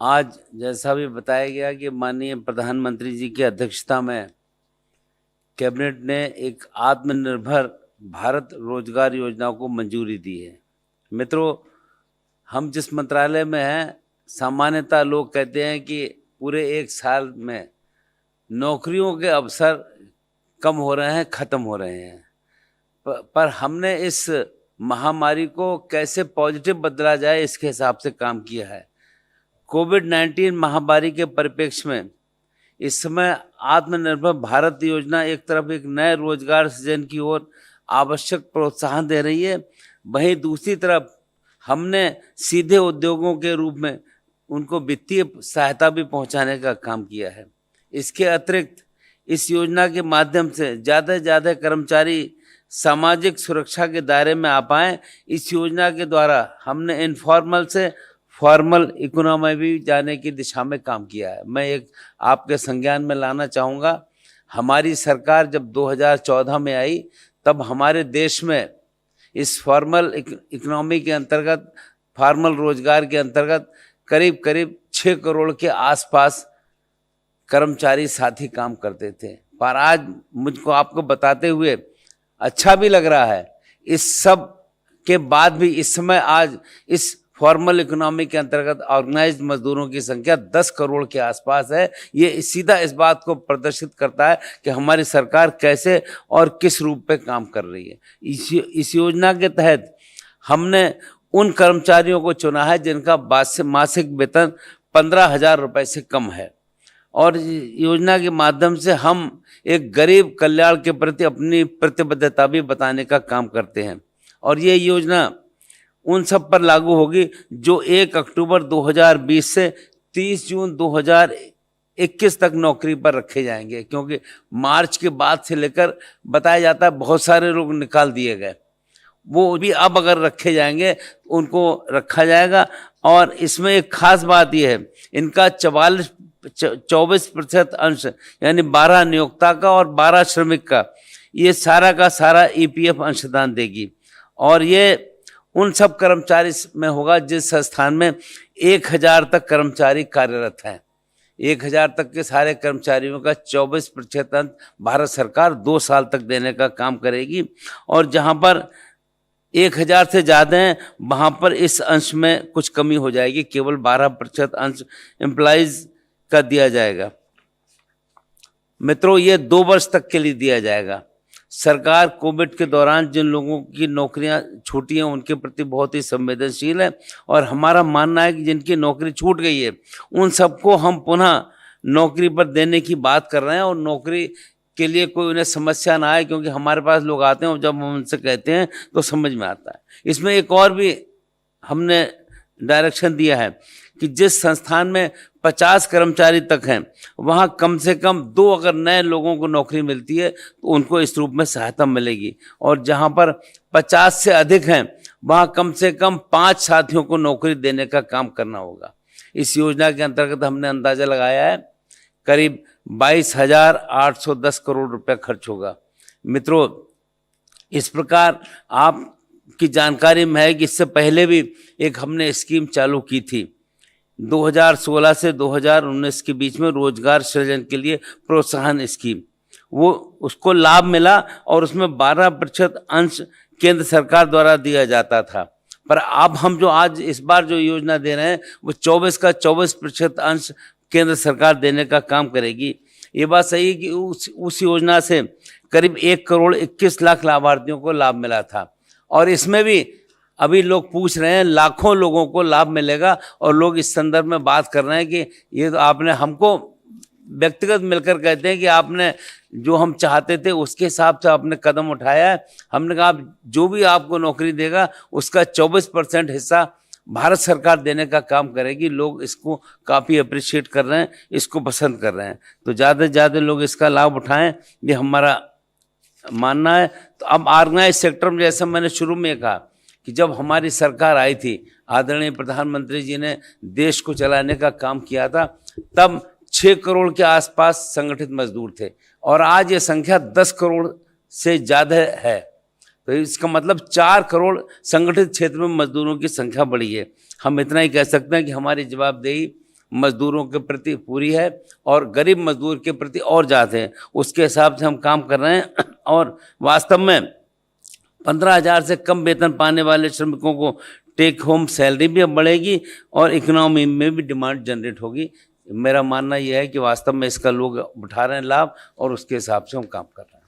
आज जैसा भी बताया गया कि माननीय प्रधानमंत्री जी की अध्यक्षता में कैबिनेट ने एक आत्मनिर्भर भारत रोजगार योजना को मंजूरी दी है। मित्रों, हम जिस मंत्रालय में हैं, सामान्यतः लोग कहते हैं कि पूरे एक साल में नौकरियों के अवसर कम हो रहे हैं, खत्म हो रहे हैं। पर हमने इस महामारी को कैसे पॉजिटिव बदला जाए, इसके हिसाब से काम किया है। कोविड-19 महामारी के परिप्रेक्ष्य में इस समय आत्मनिर्भर भारत योजना एक तरफ एक नए रोजगार सृजन की ओर आवश्यक प्रोत्साहन दे रही है, वहीं दूसरी तरफ हमने सीधे उद्योगों के रूप में उनको वित्तीय सहायता भी पहुंचाने का काम किया है। इसके अतिरिक्त इस योजना के माध्यम से ज़्यादा से ज़्यादा कर्मचारी सामाजिक सुरक्षा के दायरे में आ पाएँ। इस योजना के द्वारा हमने इनफॉर्मल से फॉर्मल इकोनॉमी भी जाने की दिशा में काम किया है। मैं एक आपके संज्ञान में लाना चाहूँगा, हमारी सरकार जब 2014 में आई, तब हमारे देश में इस फॉर्मल इकोनॉमी के अंतर्गत, फॉर्मल रोजगार के अंतर्गत करीब करीब 6 करोड़ के आसपास कर्मचारी साथी काम करते थे। पर आज मुझको आपको बताते हुए अच्छा भी लग रहा है, इस सब के बाद भी इस समय आज इस फॉर्मल इकोनॉमी के अंतर्गत ऑर्गेनाइज्ड मजदूरों की संख्या 10 करोड़ के आसपास है। ये सीधा इस बात को प्रदर्शित करता है कि हमारी सरकार कैसे और किस रूप पे काम कर रही है। इस योजना के तहत हमने उन कर्मचारियों को चुना है जिनका मासिक वेतन 15,000 रुपये से कम है, और योजना के माध्यम से हम एक गरीब कल्याण के प्रति अपनी प्रतिबद्धता भी बताने का काम करते हैं। और ये योजना उन सब पर लागू होगी जो 1 अक्टूबर 2020 से 30 जून 2021 तक नौकरी पर रखे जाएंगे, क्योंकि मार्च के बाद से लेकर बताया जाता है बहुत सारे लोग निकाल दिए गए, वो भी अब अगर रखे जाएंगे उनको रखा जाएगा। और इसमें एक खास बात यह है, इनका 24% अंश यानी 12 नियोक्ता का और 12 श्रमिक का, ये सारा का सारा EPF अंशदान देगी। और ये उन सब कर्मचारी में होगा जिस संस्थान में 1000 तक कर्मचारी कार्यरत हैं। 1000 तक के सारे कर्मचारियों का 24% अंश भारत सरकार 2 साल तक देने का काम करेगी। और जहां पर 1000 से ज़्यादा हैं वहां पर इस अंश में कुछ कमी हो जाएगी, केवल 12% अंश एम्प्लॉइज का दिया जाएगा। मित्रों, ये 2 वर्ष तक के लिए दिया जाएगा। सरकार कोविड के दौरान जिन लोगों की नौकरियां छूटी हैं उनके प्रति बहुत ही संवेदनशील है, और हमारा मानना है कि जिनकी नौकरी छूट गई है उन सबको हम पुनः नौकरी पर देने की बात कर रहे हैं, और नौकरी के लिए कोई उन्हें समस्या ना आए, क्योंकि हमारे पास लोग आते हैं और जब हम उनसे कहते हैं तो समझ में आता है। इसमें एक और भी हमने डायरेक्शन दिया है कि जिस संस्थान में 50 कर्मचारी तक हैं वहाँ कम से कम 2 अगर नए लोगों को नौकरी मिलती है तो उनको इस रूप में सहायता मिलेगी, और जहाँ पर 50 से अधिक हैं वहाँ कम से कम 5 साथियों को नौकरी देने का काम करना होगा। इस योजना के अंतर्गत हमने अंदाजा लगाया है करीब 22,810 करोड़ रुपए खर्च होगा। मित्रों, इस प्रकार आपकी जानकारी में है कि इससे पहले भी एक हमने स्कीम चालू की थी 2016 से 2019 के बीच में, रोजगार सृजन के लिए प्रोत्साहन स्कीम, वो उसको लाभ मिला और उसमें 12% अंश केंद्र सरकार द्वारा दिया जाता था। पर अब हम जो आज इस बार जो योजना दे रहे हैं वो 24 का 24% अंश केंद्र सरकार देने का काम करेगी। ये बात सही है कि उस योजना से करीब 1 करोड़ 21 लाख लाभार्थियों को लाभ मिला था, और इसमें भी अभी लोग पूछ रहे हैं लाखों लोगों को लाभ मिलेगा, और लोग इस संदर्भ में बात कर रहे हैं कि ये तो आपने हमको व्यक्तिगत मिलकर कहते हैं कि आपने जो हम चाहते थे उसके हिसाब से आपने कदम उठाया है। हमने कहा जो भी आपको नौकरी देगा उसका 24% हिस्सा भारत सरकार देने का काम करेगी। लोग इसको काफ़ी अप्रिशिएट कर रहे हैं, इसको पसंद कर रहे हैं, तो ज़्यादा से ज़्यादा लोग इसका लाभ उठाएं, ये हमारा मानना है। तो अब ऑर्गेनाइज सेक्टर में, जैसा मैंने शुरू में कहा कि जब हमारी सरकार आई थी, आदरणीय प्रधानमंत्री जी ने देश को चलाने का काम किया था, तब 6 करोड़ के आसपास संगठित मजदूर थे, और आज ये संख्या 10 करोड़ से ज़्यादा है। तो इसका मतलब 4 करोड़ संगठित क्षेत्र में मजदूरों की संख्या बढ़ी है। हम इतना ही कह सकते हैं कि हमारी जवाबदेही मजदूरों के प्रति पूरी है और गरीब मजदूर के प्रति और ज़्यादा है। उसके हिसाब से हम काम कर रहे हैं और वास्तव में 15,000 से कम वेतन पाने वाले श्रमिकों को टेक होम सैलरी भी अब बढ़ेगी और इकोनॉमी में भी डिमांड जनरेट होगी। मेरा मानना यह है कि वास्तव में इसका लोग उठा रहे हैं लाभ और उसके हिसाब से हम काम कर रहे हैं।